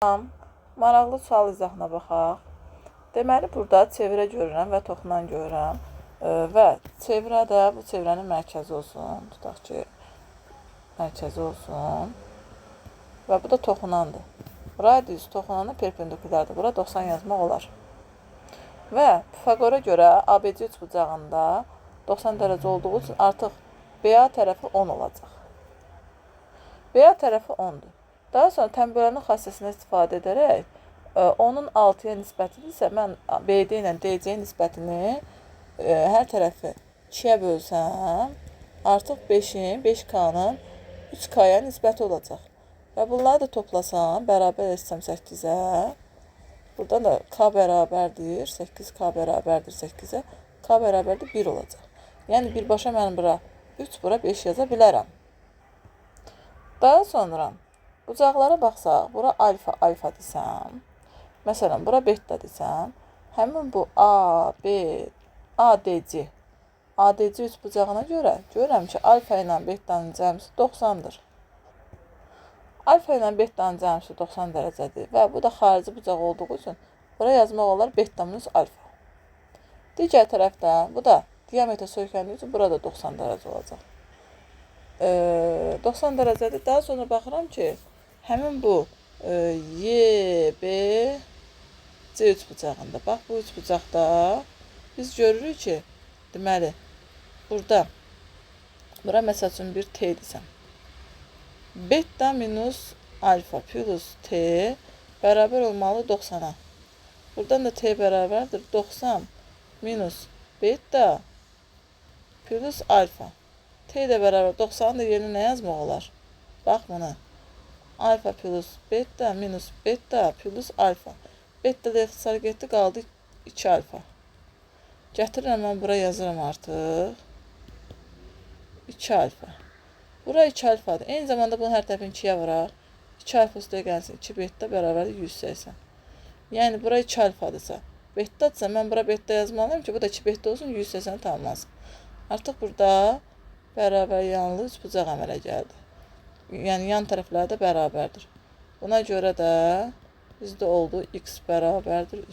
Tamam, maraqlı sual izahına baxaq. Deməli, burada çevrə görürəm və toxunan görürəm. Və çevrə də bu çevrənin mərkəzi olsun. Tutaq ki, mərkəzi olsun. Və bu da toxunandır. Radius toxunana perpendikulardır. Bura 90 yazmaq olar. Və Pifagora görə ABC üçbucağında 90 dərəcə olduğu üçün artıq BA tərəfi 10 olacaq. BA tərəfi 10-dur. Daha sonra tənbölünün xassəsindən istifadə edərək, onun 6-ya nisbətini isə mən BD ilə DC nisbətini hər tərəfi 2-yə bölsəm, artıq 5-in, 5K-nın 3K-ya nisbəti olacaq. Və bunları da toplasam, bərabər etsəm 8-ə, burada da K bərabərdir, 8K bərabərdir 8-ə, K bərabərdir 1 olacaq. Yəni, birbaşa mən bura 3, bura 5 yaza bilərəm. Daha sonra bucaqlara baxsaq, bura alfa, alfa desəm, məsələn, bura beta desəm, həmin bu ADC üçbucağına görə görürəm ki, alfa ilə betanın cəmsi 90-dır. Alfa ilə betanın cəmsi 90 dərəcədir və bu da xarici bucaq olduğu üçün bura yazmaq olar beta minus alfa. Digər tərəfdən, bu da diametr söykəndiyi üçün burada 90 dərəcə olacaq. 90 dərəcədir. Daha sonra baxıram ki, həmin bu YBC üçbucağında, bax bu üçbucaqda biz görürük ki, deməli, burada, bura məsəl üçün bir T desəm. Beta minus alfa plus T bərabər olmalı 90-a. Buradan da T bərabərdir 90 minus beta plus alfa. T də bərabər 90-ın da yerinə nə yazmaq olar? Bax buna. Alfa plus beta minus beta plus alfa. Beta da ixtisar getdi, qaldı 2 alfa. Gətirirəm, mən bura yazıram artıq. 2 alfa. Bura 2 alfadır. Eyni zamanda bunu hər tərəfini 2-yə vuraq. 2 alfa üstə gəlsin. 2 beta bərabər 180. Yəni, bura 2 alfadırsa, betadırsa, mən bura beta yazmalıyım ki, bu da 2 beta olsun, 180 tamamlansın. Artıq burada bərabər yanlı üçbucaq əmələ gəldi. Yəni, yan tərəfləri də bərabərdir. Buna görə də bizdə oldu x bərabərdir 3.